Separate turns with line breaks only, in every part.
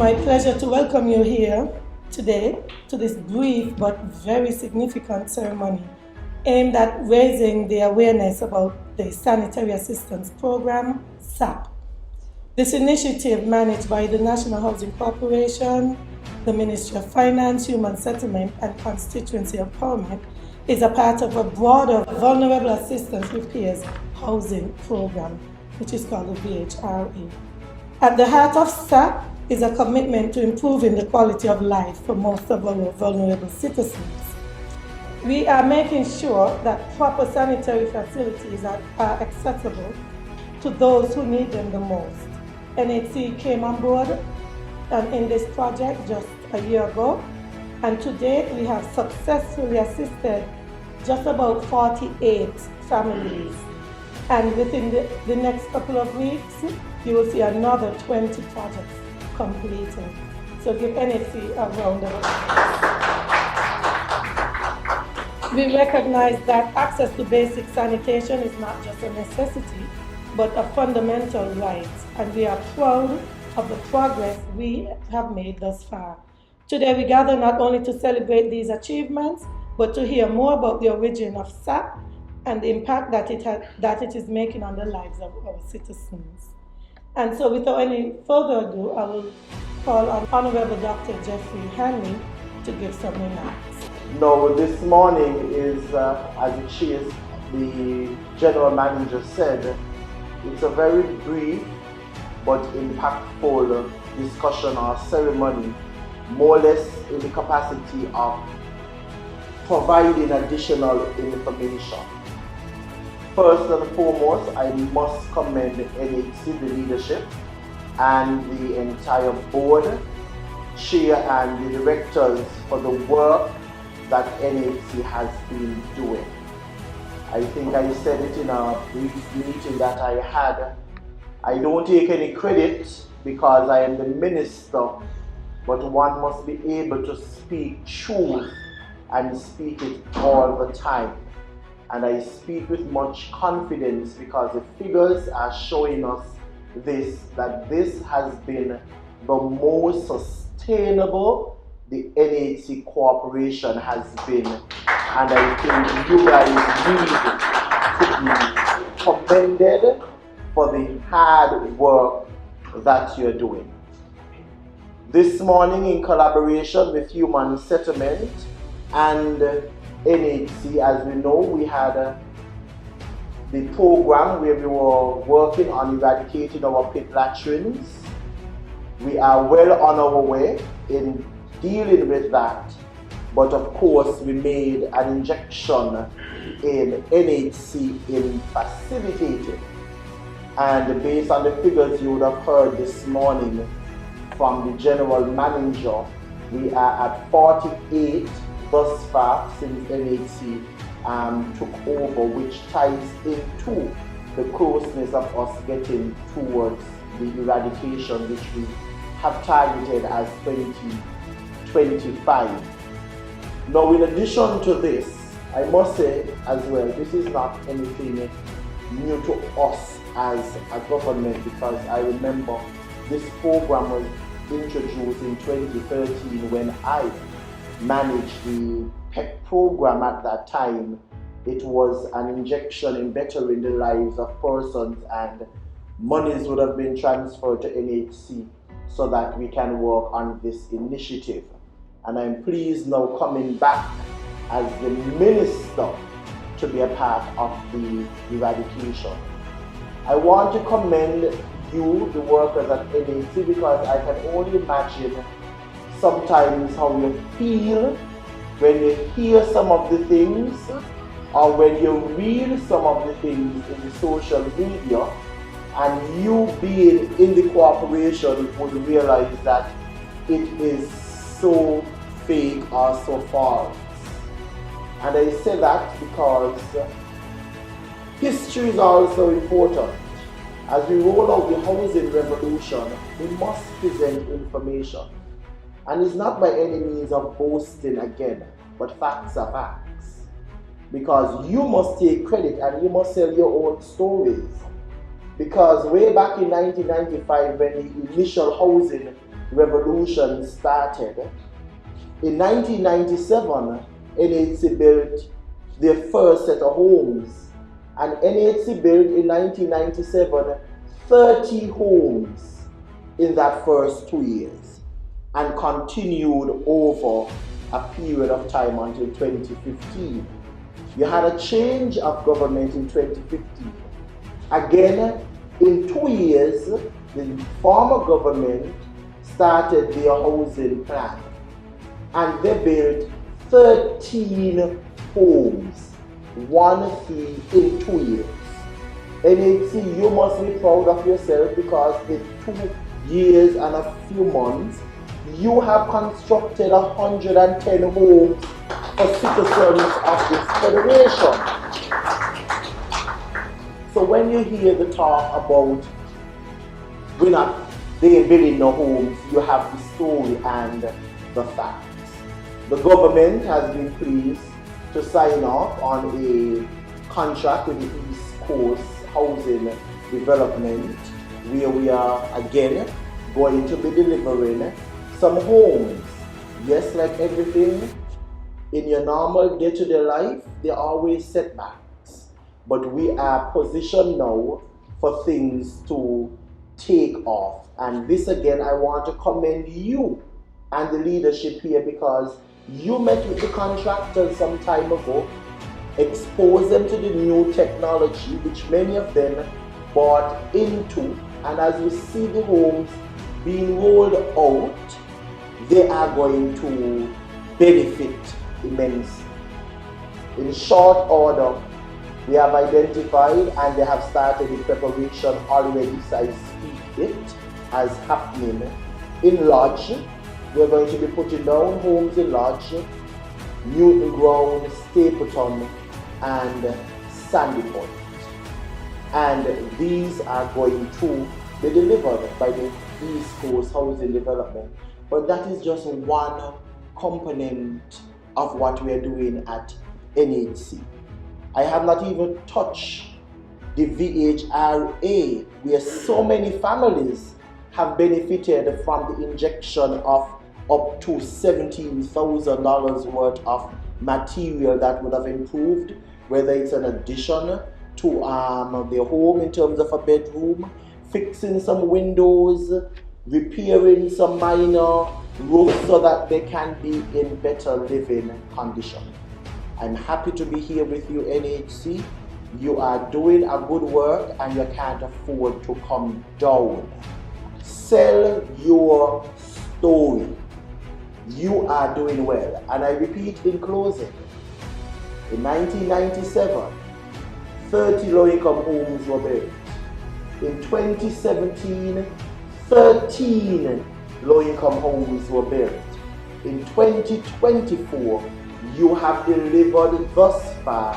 my pleasure to welcome you here today to this brief but very significant ceremony aimed at raising the awareness about the Sanitary Assistance Program, SAP. This initiative, managed by the National Housing Corporation, the Ministry of Finance, Human Settlement and Constituency Empowerment, is a part of a broader Vulnerable Assistance Repairs Housing Program, which is called the VHRA. At the heart of SAP is a commitment to improving the quality of life for most of our vulnerable citizens. We are making sure that proper sanitary facilities are accessible to those who need them the most. NHC came on board in this project just a year ago, and to date we have successfully assisted just about 48 families. And within the next couple of weeks, you will see another 20 projects completed. So give NHC a round of applause. We recognize that access to basic sanitation is not just a necessity, but a fundamental right, and we are proud of the progress we have made thus far. Today we gather not only to celebrate these achievements, but to hear more about the origin of SAP and the impact that it is making on the lives of our citizens. And so without any further ado, I will call on Honorable Dr. Jeffrey Henry to give some remarks.
No, this morning is, as the General Manager said, it's a very brief but impactful discussion or ceremony, more or less in the capacity of providing additional information. First and foremost, I must commend NHC, the leadership, and the entire board, chair and the directors for the work that NHC has been doing. I think I said it in a brief meeting that I had. I don't take any credit because I am the minister, but one must be able to speak truth and speak it all the time. And I speak with much confidence because the figures are showing us that this has been the most sustainable the NHC Corporation has been. And I think you guys need to be commended for the hard work that you're doing. This morning, in collaboration with Human Settlement and NHC, as we know, we had the program where we were working on eradicating our pit latrines. We are well on our way in dealing with that, but of course we made an injection in NHC in facilitating. And based on the figures you would have heard this morning from the General Manager, we are at 48 thus far since NHC took over, which ties into the closeness of us getting towards the eradication which we have targeted as 2025. Now, in addition to this, I must say as well, this is not anything new to us as a government, because I remember this program was introduced in 2013 when I managed the PEC program at that time. It was an injection in bettering the lives of persons, and monies would have been transferred to NHC so that we can work on this initiative. And I'm pleased now coming back as the minister to be a part of the eradication. I want to commend you, the workers at NHC, because I can only imagine sometimes how you feel when you hear some of the things or when you read some of the things in the social media, and you being in the corporation would realize that it is so fake or so false. And I say that because history is also important. As we roll out the housing revolution, we must present information. And it's not by any means of boasting again, but facts are facts. Because you must take credit and you must tell your own stories. Because way back in 1995, when the initial housing revolution started. In 1997, NHC built their first set of homes, and NHC built in 1997 30 homes in that first 2 years, and continued over a period of time until 2015. You had a change of government in 2015. Again, in 2 years, the former government started their housing plan, and they built 13 homes, 1 in 2 years. NHC, you must be proud of yourself, because in 2 years and a few months, you have constructed 110 homes for citizens of this federation. So when you hear the talk about we're not building no homes, you have the story and the facts. The government has been pleased to sign off on a contract with the East Coast Housing Development, where we are again going to be delivering some homes. Yes, like everything in your normal day-to-day life, there are always setbacks. But we are positioned now for things to take off. And this again, I want to commend you and the leadership here, because you met with the contractors some time ago, exposed them to the new technology, which many of them bought into. And as we see the homes being rolled out, they are going to benefit immensely. In short order, we have identified and they have started the preparation already, so I speak it as happening in Lodge. We're going to be putting down homes in Lodge, Newton Ground, Stapleton, and Sandy Point. And these are going to be delivered by the East Coast Housing Development. But that is just one component of what we are doing at NHC. I have not even touched the VHRA, where so many families have benefited from the injection of up to $17,000 worth of material that would have improved, whether it's an addition to their home in terms of a bedroom, fixing some windows, repairing some minor roofs so that they can be in better living condition. I'm happy to be here with you, NHC. You are doing a good work and you can't afford to come down. Sell your story. You are doing well. And I repeat in closing, in 1997, 30 low-income homes were built. In 2017, 13 low-income homes were built. In 2024, you have delivered thus far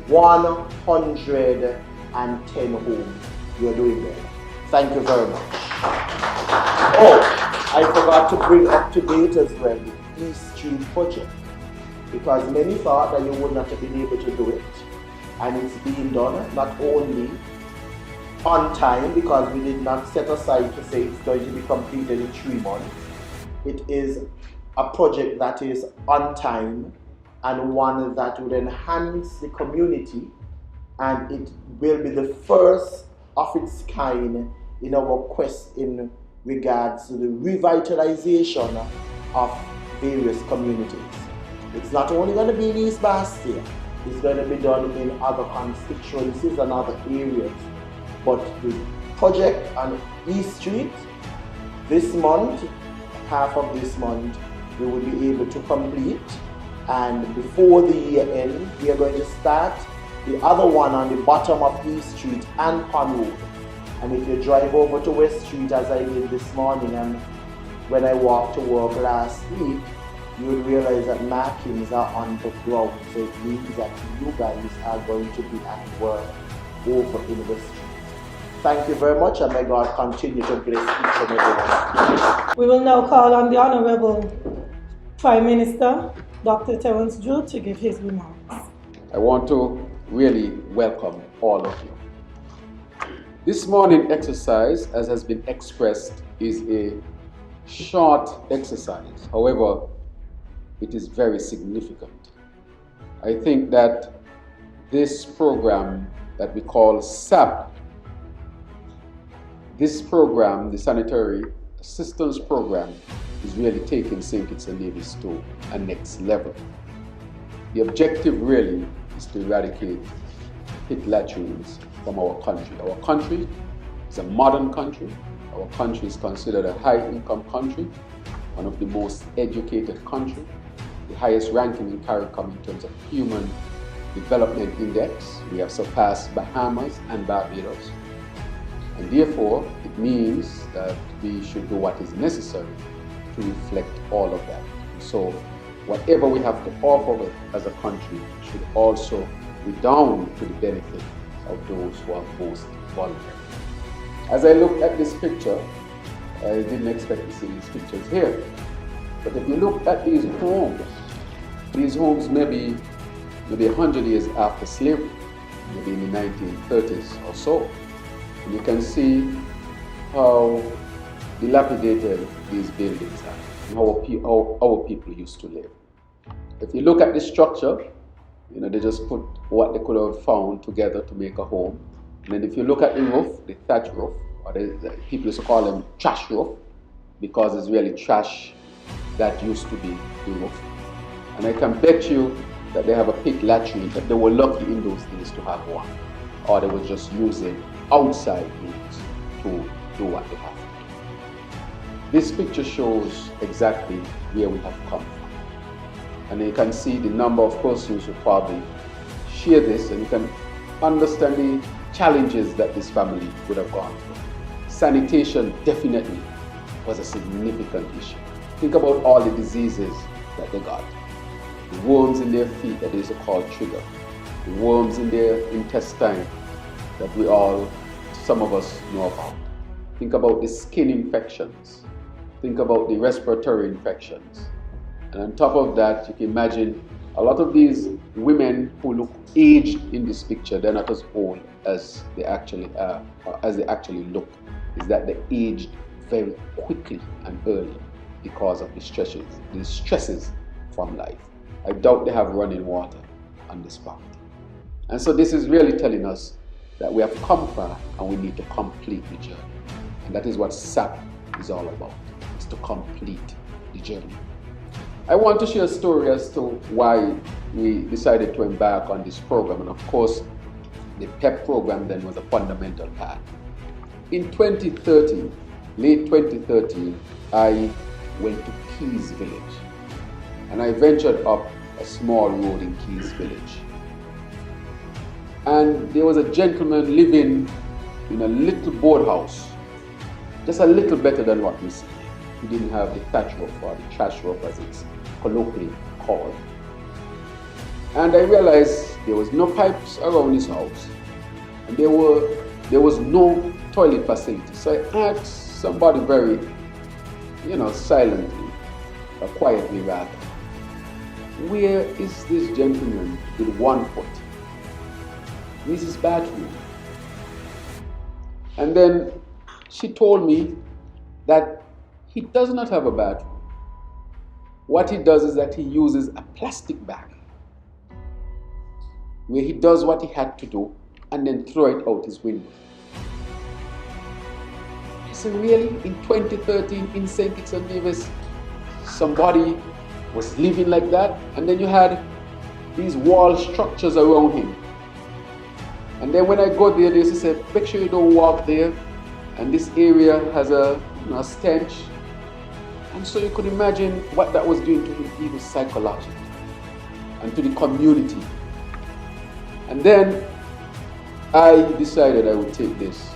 110 homes. You are doing well. Thank you very much. Oh, I forgot to bring up to date as well the East Street project, because many thought that you would not have been able to do it, and it's being done not only on time, because we did not set aside to say it's going to be completed in 3 months. It is a project that is on time and one that would enhance the community, and it will be the first of its kind in our quest in regards to the revitalization of various communities. It's not only going to be in East Bastia, it's going to be done in other constituencies and other areas. But the project on East Street, this month, half of this month, we will be able to complete. And before the year end, we are going to start the other one on the bottom of East Street and Pond Road. And if you drive over to West Street, as I did this morning and when I walked to work last week, you will realize that markings are on the ground. So it means that you guys are going to be at work over in West Street. Thank you very much, and may God continue to bless each and every one.
We will now call on the Honorable Prime Minister, Dr. Terence Drew, to give his remarks.
I want to really welcome all of you. This morning exercise, as has been expressed, is a short exercise. However, it is very significant. I think that this program that we call SAP, this program, the Sanitary Assistance Program, is really taking St. Kitts and Nevis to a next level. The objective really is to eradicate pit latrines from our country. Our country is a modern country. Our country is considered a high-income country, one of the most educated countries, the highest ranking in CARICOM in terms of Human Development Index. We have surpassed Bahamas and Barbados. And therefore, it means that we should do what is necessary to reflect all of that. So, whatever we have to offer as a country should also redound to the benefit of those who are most vulnerable. As I look at this picture, I didn't expect to see these pictures here. But if you look at these homes maybe 100 years after slavery, maybe in the 1930s or so, and you can see how dilapidated these buildings are and how our people used to live. If you look at the structure, they just put what they could have found together to make a home. And then if you look at the roof, the thatch roof, or the people used to call them trash roof, because it's really trash that used to be the roof. And I can bet you that they have a pit latrine, that they were lucky in those days to have one, or they were just using outside means to do what they have to do. This picture shows exactly where we have come from. And you can see the number of persons who probably share this, and you can understand the challenges that this family would have gone through. Sanitation definitely was a significant issue. Think about all the diseases that they got. The worms in their feet that they used to call trigger. The worms in their intestine that some of us know about. Think about the skin infections. Think about the respiratory infections. And on top of that, you can imagine a lot of these women who look aged in this picture, they're not as old as they actually are, or as they actually look, is that they aged very quickly and early because of the stresses from life. I doubt they have running water on this property. And so this is really telling us that we have come far and we need to complete the journey. And that is what SAP is all about, is to complete the journey. I want to share a story as to why we decided to embark on this program. And of course, the PEP program then was a fundamental part. In 2013, late 2013, I went to Keys Village. And I ventured up a small road in Keys Village. And there was a gentleman living in a little boardhouse, just a little better than what we see. He didn't have the thatch roof, or the trash roof as it's colloquially called. And I realized there was no pipes around his house, and there was no toilet facility. So I asked somebody very, silently, or quietly rather, where is this gentleman with 1 foot? Where's his bathroom? And then she told me that he does not have a bathroom. What he does is that he uses a plastic bag where he does what he had to do and then throw it out his window. I said, really? In 2013 in St. Kitts and Nevis, somebody was living like that, and then you had these wall structures around him. And then when I go there, they used to say, make sure you don't walk there, and this area has a stench. And so you could imagine what that was doing to him, even psychologically, and to the community. And then I decided I would take this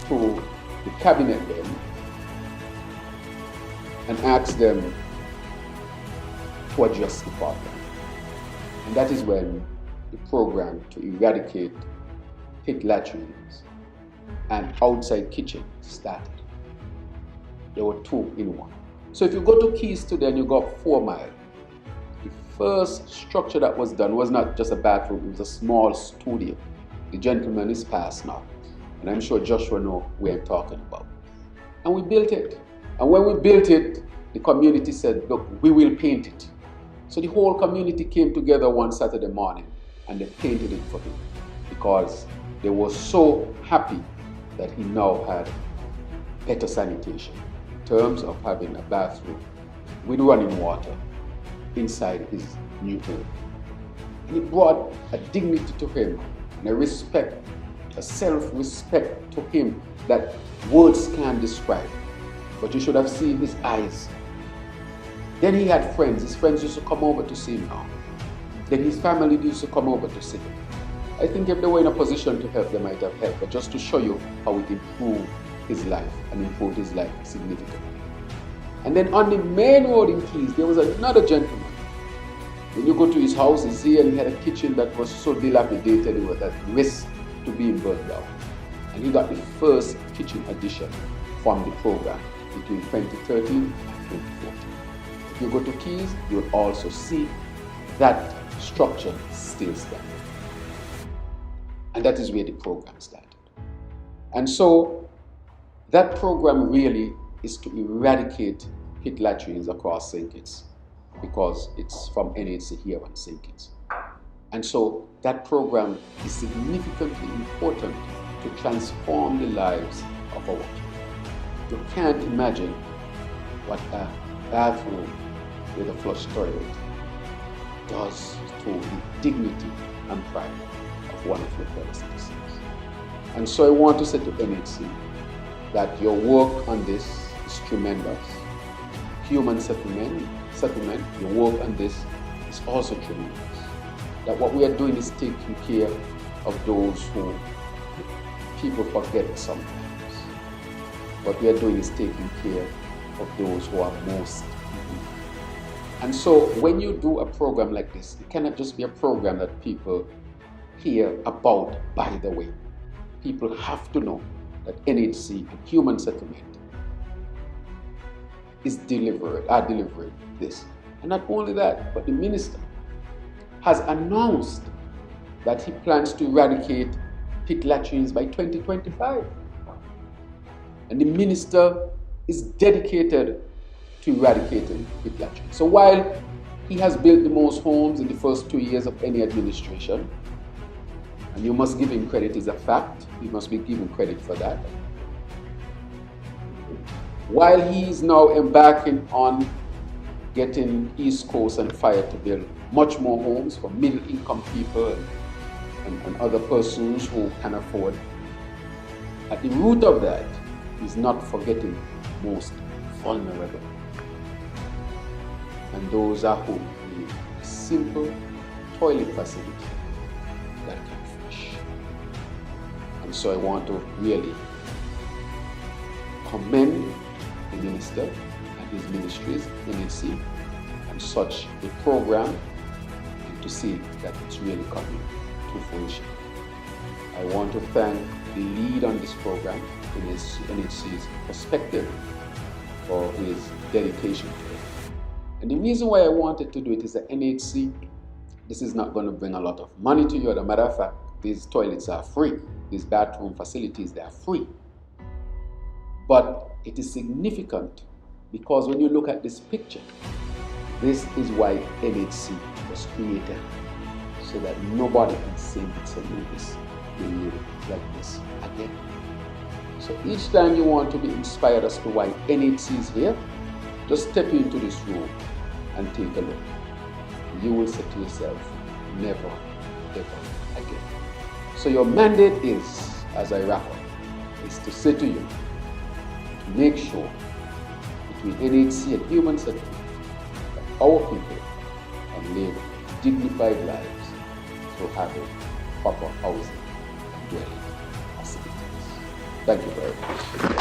to the cabinet then and ask them to address the problem. And that is when the program to eradicate pit latrines and outside kitchen started. There were 2 in 1. So if you go to Keys today and you go up 4 miles, the first structure that was done was not just a bathroom, it was a small studio. The gentleman is passed now, and I'm sure Joshua knows where I'm talking about. And we built it. And when we built it, the community said, look, we will paint it. So the whole community came together one Saturday morning and they painted it for him because they were so happy that he now had better sanitation in terms of having a bathroom with running water inside his new home. And it brought a dignity to him and a respect, a self-respect to him that words can't describe. But you should have seen his eyes. Then he had friends. His friends used to come over to see him now. Then his family used to come over to see him. I think if they were in a position to help, they might have helped. But just to show you how it improved his life and improved his life significantly. And then on the main road in Keys, there was another gentleman. When you go to his house, you see, and he had a kitchen that was so dilapidated, it was at risk to being burned down. And he got the first kitchen addition from the program between 2013 and 2014. If you go to Keys, you'll also see that structure still standing. And that is where the program started. And so that program really is to eradicate pit latrines across St. Kitts because it's from NHC here on St. Kitts. And so that program is significantly important to transform the lives of our people. You can't imagine what a bathroom with a flush toilet does to the dignity and pride of one of your fellow citizens. And so I want to say to NHC that your work on this is tremendous. Human settlement, your work on this is also tremendous. That what we are doing is taking care of those who people forget sometimes. What we are doing is taking care of those who are most needy. And so when you do a program like this, it cannot just be a program that people hear about by the way. People have to know that NHC and human settlement are delivering this. And not only that, but the minister has announced that he plans to eradicate pit latrines by 2025. And the minister is dedicated to eradicating pit latrines. So while he has built the most homes in the first 2 years of any administration, and you must give him credit, is a fact, he must be given credit for that. While he is now embarking on getting East Coast and Fire to build much more homes for middle income people and other persons who can afford, at the root of that is not forgetting most vulnerable. And those are who need a simple toilet facility that can flush. And so I want to really commend the minister and his ministries, NHC, and such a program, and to see that it's really coming to fruition. I want to thank the lead on this program, NHC's perspective, for his dedication to it. And the reason why I wanted to do it is that NHC, this is not going to bring a lot of money to you. As a matter of fact, these toilets are free. These bathroom facilities, they are free. But it is significant because when you look at this picture, this is why NHC was created, so that nobody in St. Kitts and Nevis will live like this again. So each time you want to be inspired as to why NHC is here, just step into this room and take a look. You will say to yourself, never, ever again. So your mandate is, as I wrap up, is to say to you, to make sure between NHC and human settlement that our people can live dignified lives through having proper housing and dwelling facilities. Thank you very much.